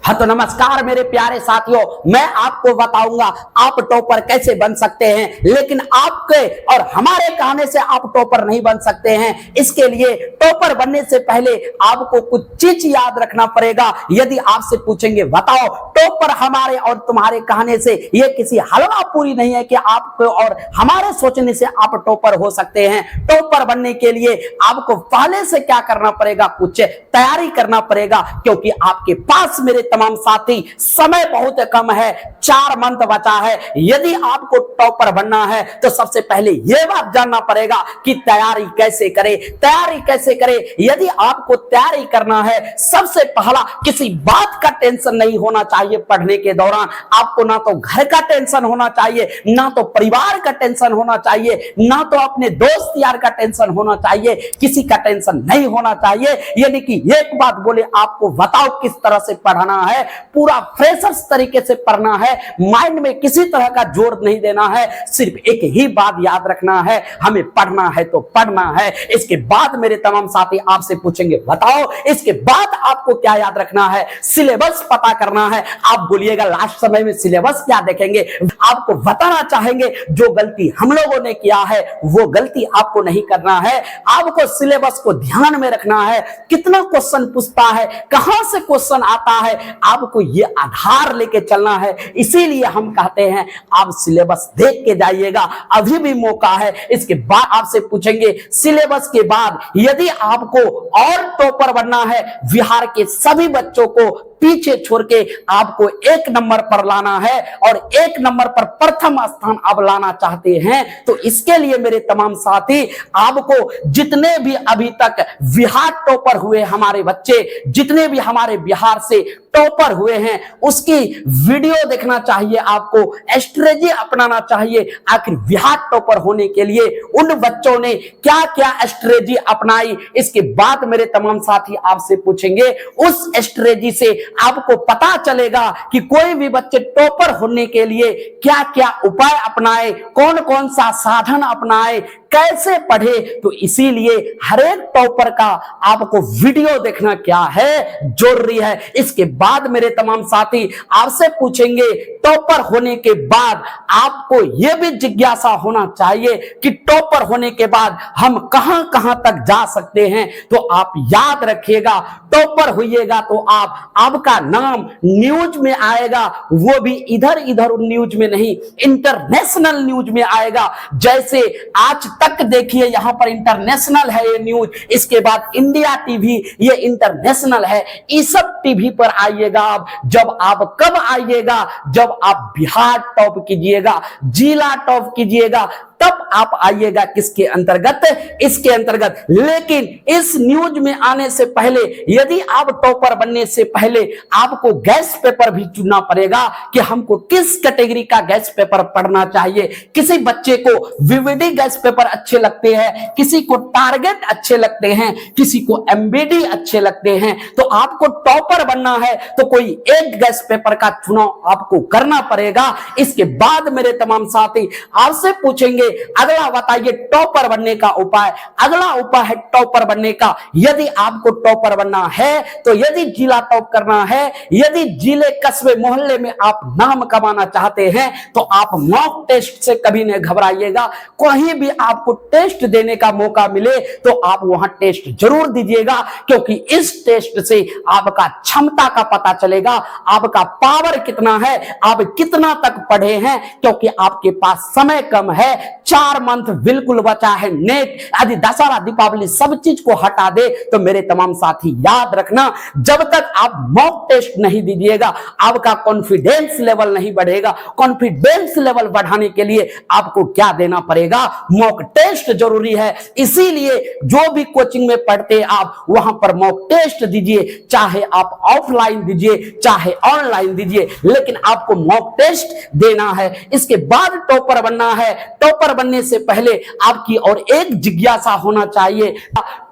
हाँ तो नमस्कार मेरे प्यारे साथियों, मैं आपको बताऊंगा आप टॉपर कैसे बन सकते हैं, लेकिन आपके और हमारे कहने से आप टॉपर नहीं बन सकते हैं। इसके लिए टॉपर बनने से पहले आपको कुछ चीज याद रखना पड़ेगा। यदि आपसे पूछेंगे बताओ टॉपर हमारे और तुम्हारे कहने से, ये किसी हलवा पूरी नहीं है कि आपको और हमारे सोचने से आप टॉपर हो सकते हैं। टॉपर बनने के लिए आपको पहले से क्या करना पड़ेगा, कुछ तैयारी करना पड़ेगा, क्योंकि आपके पास मेरे तमाम साथी समय बहुत कम है, 4 मंथ बचा है। यदि आपको टॉपर बनना है तो सबसे पहले यह बात जानना पड़ेगा कि तैयारी कैसे करें। तैयारी कैसे करें? यदि आपको तैयारी करना है, सबसे पहला किसी बात का टेंशन नहीं होना चाहिए। पढ़ने के दौरान आपको ना तो घर का टेंशन होना चाहिए, ना तो परिवार का टेंशन होना चाहिए, ना तो अपने दोस्त यार का टेंशन होना चाहिए, किसी का टेंशन नहीं होना चाहिए। यानी कि एक बात बोले आपको बताओ किस तरह से पढ़ना है, पूरा फ्रेशर्स तरीके से पढ़ना है, माइंड में किसी तरह का जोर नहीं देना है। सिर्फ एक ही बात याद रखना है, हमें पढ़ना है तो पढ़ना है। इसके बाद मेरे तमाम साथी आपसे पूछेंगे बताओ इसके बाद आपको क्या याद रखना है, सिलेबस पता करना है। आप बोलिएगा लास्ट समय में सिलेबस क्या देखेंगे, आपको बताना चाहेंगे जो गलती हम लोगों ने किया है वो गलती आपको नहीं करना है। आपको सिलेबस को ध्यान में रखना है, कितना क्वेश्चन पूछता है, कहां से क्वेश्चन आता है, आपको ये आधार लेके चलना है। इसीलिए हम कहते हैं आप सिलेबस देख के जाइएगा, अभी भी मौका है। इसके बाद आपसे पूछेंगे सिलेबस के बाद यदि आपको और टॉपर बनना है, बिहार के सभी बच्चों को पीछे छोड़ के आपको 1 नंबर पर लाना है और 1 नंबर पर प्रथम स्थान आप लाना चाहते हैं, तो इसके लिए मेरे तमाम साथी आपको जितने भी अभी तक बिहार टॉपर हुए हमारे बच्चे, जितने भी हमारे बिहार से टॉपर हुए हैं, उसकी वीडियो देखना चाहिए, आपको स्ट्रेटेजी अपनाना चाहिए। आखिर बिहार टॉपर होने के लिए उन बच्चों ने क्या क्या स्ट्रेटेजी अपनाई, इसके बाद मेरे तमाम साथी आपसे पूछेंगे। उस स्ट्रेटेजी से आपको पता चलेगा कि कोई भी बच्चे टॉपर होने के लिए क्या क्या उपाय अपनाए, कौन कौन सा साधन अपनाए, कैसे पढ़े। तो इसीलिए हर एक टॉपर का आपको वीडियो देखना क्या है, जरूरी है। इसके बाद मेरे तमाम साथी आपसे पूछेंगे टॉपर होने के बाद आपको यह भी जिज्ञासा होना चाहिए कि टॉपर होने के बाद हम कहां कहां तक जा सकते हैं। तो आप याद रखिएगा टॉपर होइएगा तो आपका नाम न्यूज में आएगा, वो भी इधर इधर न्यूज में नहीं, इंटरनेशनल न्यूज में आएगा। जैसे आज तक देखिए यहां पर इंटरनेशनल है ये न्यूज, इसके बाद इंडिया टीवी ये इंटरनेशनल है। इस सब टीवी पर आइएगा आप। जब आप कब आइएगा, जब आप बिहार टॉप कीजिएगा, जिला टॉप कीजिएगा, तब आप आइएगा किसके अंतर्गत, इसके अंतर्गत। लेकिन इस न्यूज में आने से पहले यदि आप टॉपर बनने से पहले आपको गैस पेपर भी चुनना पड़ेगा कि हमको किस कैटेगरी का गैस पेपर पढ़ना चाहिए। किसी बच्चे को वीवीडी गैस पेपर अच्छे लगते हैं, किसी को टारगेट अच्छे लगते हैं, किसी को एमबीडी अच्छे लगते हैं। तो आपको टॉपर बनना है तो कोई एक गैस पेपर का चुनाव आपको करना पड़ेगा। इसके बाद मेरे तमाम साथी आपसे पूछेंगे अगला बताइए टॉपर बनने का उपाय। अगला उपाय है टॉपर बनने का। यदि आपको टॉपर बनना है तो यदि जिला टॉप करना है, यदि जिले कस्बे मोहल्ले में आप नाम कमाना चाहते हैं तो आप मॉक टेस्ट से कभी नहीं घबराइएगा। कहीं भी आपको टेस्ट देने का मौका मिले तो आप वहां टेस्ट जरूर दीजिएगा, क्योंकि इस टेस्ट से आपका क्षमता का पता चलेगा, आपका पावर कितना है, आप कितना तक पढ़े हैं। क्योंकि आपके पास समय कम है, 4 मंथ बिल्कुल बचा है। नेट यदि दशहरा दीपावली सब चीज को हटा दे तो मेरे तमाम साथी याद रखना, जब तक आप मॉक टेस्ट नहीं दीजिएगा आपका कॉन्फिडेंस लेवल नहीं बढ़ेगा। कॉन्फिडेंस लेवल बढ़ाने के लिए आपको क्या देना पड़ेगा, मॉक टेस्ट जरूरी है। इसीलिए जो भी कोचिंग में पढ़ते आप वहां पर मॉक टेस्ट दीजिए, चाहे आप ऑफलाइन दीजिए चाहे ऑनलाइन दीजिए, लेकिन आपको मॉक टेस्ट देना है। इसके बाद टॉपर बनना है। टॉपर बनने से पहले आपकी और एक जिज्ञासा होना चाहिए,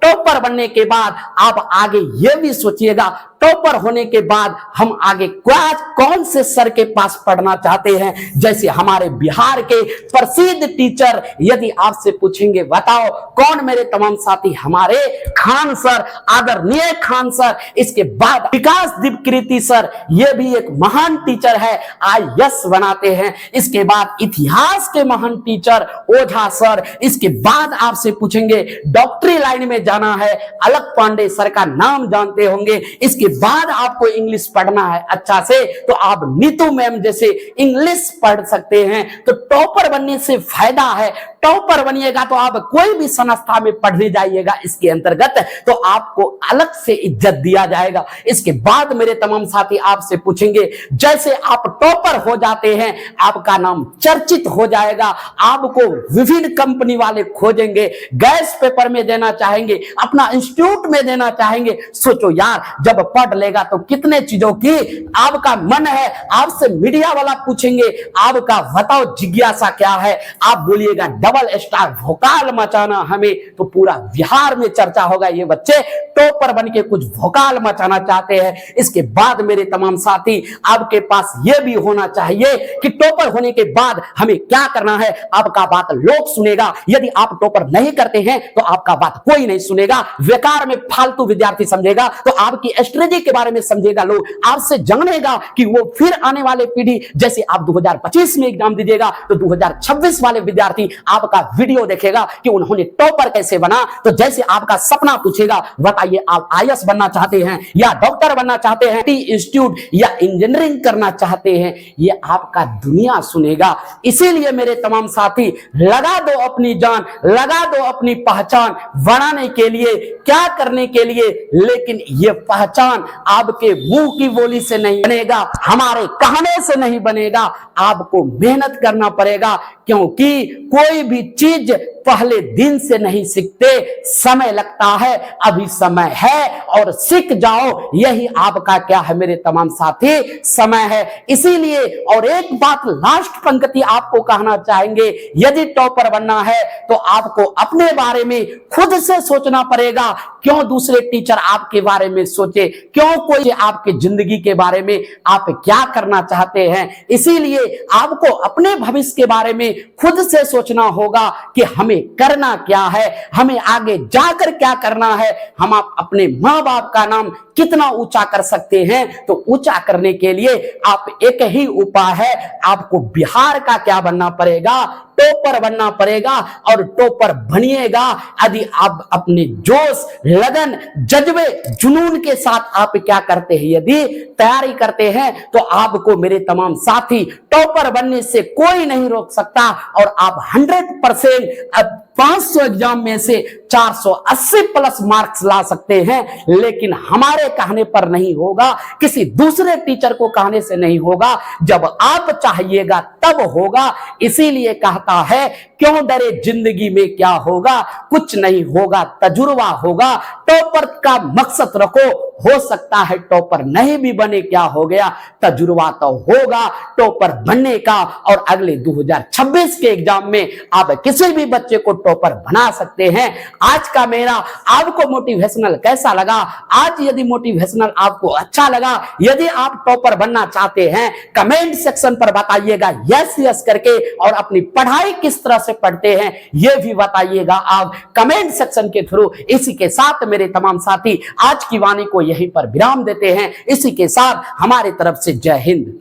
टॉपर बनने के बाद आप आगे ये भी सोचिएगा, टॉपर होने के बाद हम आगे कौन से सर के पास पढ़ना चाहते हैं। जैसे हमारे बिहार के प्रसिद्ध टीचर यदि आपसे पूछेंगे बताओ कौन मेरे तमाम साथी, हमारे खान सर, आदरणीय खान सर, इसके बाद विकास दीपकृति सर, ये भी एक महान टीचर है, आईएएस बनाते हैं। इसके बाद इतिहास के महान टीचर ओझा सर, इसके बाद आपसे पूछेंगे डॉक्टरी लाइन में जाना है, अलग पांडे सर का नाम जानते होंगे। इसके बाद आपको इंग्लिश पढ़ना है अच्छा से, तो आप नीतू मैम जैसे इंग्लिश पढ़ सकते हैं। तो टॉपर बनने से फायदा है, टॉपर बनिएगा तो आप कोई भी संस्था में पढ़ने जाइएगा इसके अंतर्गत तो आपको अलग से इज्जत दिया जाएगा। इसके बाद मेरे तमाम साथी आपसे पूछेंगे, जैसे आप टॉपर हो जाते हैं आपका नाम चर्चित हो जाएगा, आपको विभिन्न कंपनी वाले खोजेंगे, गैस पेपर में देना चाहेंगे, अपना इंस्टीट्यूट में देना चाहेंगे। सोचो यार, जब पढ़ लेगा तो कितने चीजों की आपका मन है, आपसे मीडिया वाला पूछेंगे आपका बताओ जिज्ञासा क्या है, आप बोलिएगा डबल स्टार भोकाल मचाना हमें, तो पूरा बिहार में चर्चा होगा ये बच्चे टॉपर बन के कुछ भोकाल मचाना चाहते हैं। इसके बाद मेरे तमाम साथी आपके पास यह भी होना चाहिए कि टॉपर होने के बाद हमें क्या करना है। आपका बात लोग सुनेगा, यदि आप टॉपर नहीं करते हैं तो आपका बात कोई नहीं सुनेगा, बेकार में फालतू विद्यार्थी समझेगा, तो आपकी स्ट्रेटेजी के बारे में समझेगा लोग, आपसे जानेगा कि वो फिर आने वाले पीढ़ी, जैसे आप 2025 में एग्जाम दीजिएगा तो 2026 वाले विद्यार्थी आपका वीडियो देखेगा कि उन्होंने टॉपर कैसे बना। तो जैसे आपका सपना पूछेगा बताइए आप आईएएस बनना चाहते हैं या डॉक्टर बनना चाहते हैं, इंस्टीट्यूट या इंजीनियरिंग करना चाहते हैं, ये आपका दुनिया सुनेगा। इसीलिए मेरे तमाम साथी लगा दो अपनी जान, लगा दो अपनी पहचान बनाने के लिए, क्या करने के लिए, लेकिन ये पहचान आपके मुंह की बोली से नहीं बनेगा, हमारे कहने से नहीं बनेगा, आपको मेहनत करना पड़ेगा। क्योंकि कोई भी चीज पहले दिन से नहीं सीखते, समय लगता है, अभी समय है और सीख जाओ, यही आपका क्या है मेरे तमाम साथी समय है। इसीलिए और एक बात लास्ट पंक्ति आपको कहना चाहेंगे, यदि टॉपर बनना है तो आपको अपने बारे में खुद से सोचना पड़ेगा। क्यों दूसरे टीचर आपके बारे में सोचे, क्यों कोई आपके जिंदगी के बारे में, आप क्या करना चाहते हैं। इसीलिए आपको अपने भविष्य के बारे में खुद से सोचना होगा कि हमें करना क्या है, हमें आगे जाकर क्या करना है, हम अपने माँ बाप का नाम कितना ऊंचा कर सकते हैं। तो ऊंचा करने के लिए आप एक ही उपाय है, आपको बिहार का क्या बनना पड़ेगा, टॉपर बनना पड़ेगा। और टॉपर बनिएगा यदि आप अपने जोश, लगन, जज्बे, जुनून के साथ आप क्या करते हैं, यदि तैयारी करते हैं तो आपको मेरे तमाम साथी टॉपर बनने से कोई नहीं रोक सकता। और आप 100% 500 एग्जाम में से 480 प्लस मार्क्स ला सकते हैं, लेकिन हमारे कहने पर नहीं होगा, किसी दूसरे टीचर को कहने से नहीं होगा, जब आप चाहिएगा तब होगा। इसीलिए कहता है क्यों डरे, जिंदगी में क्या होगा, कुछ नहीं होगा, तजुर्बा होगा। टॉपर का मकसद रखो, हो सकता है टॉपर नहीं भी बने, क्या हो गया, तजुर्बा तो होगा टॉपर बनने का। और अगले 2026 के एग्जाम में आप किसी भी बच्चे को टॉपर बना सकते हैं। आज का मेरा आपको मोटिवेशनल कैसा लगा? आज यदि मोटिवेशनल आपको अच्छा लगा, यदि आप टॉपर बनना चाहते हैं, कमेंट सेक्शन पर बताइएगा यस यस करके, और अपनी पढ़ाई किस तरह से पढ़ते हैं यह भी बताइएगा आप कमेंट सेक्शन के थ्रू। इसी के साथ मेरे तमाम साथी आज की वाणी को यहीं पर विराम देते हैं। इसी के साथ हमारी तरफ से जय हिंद।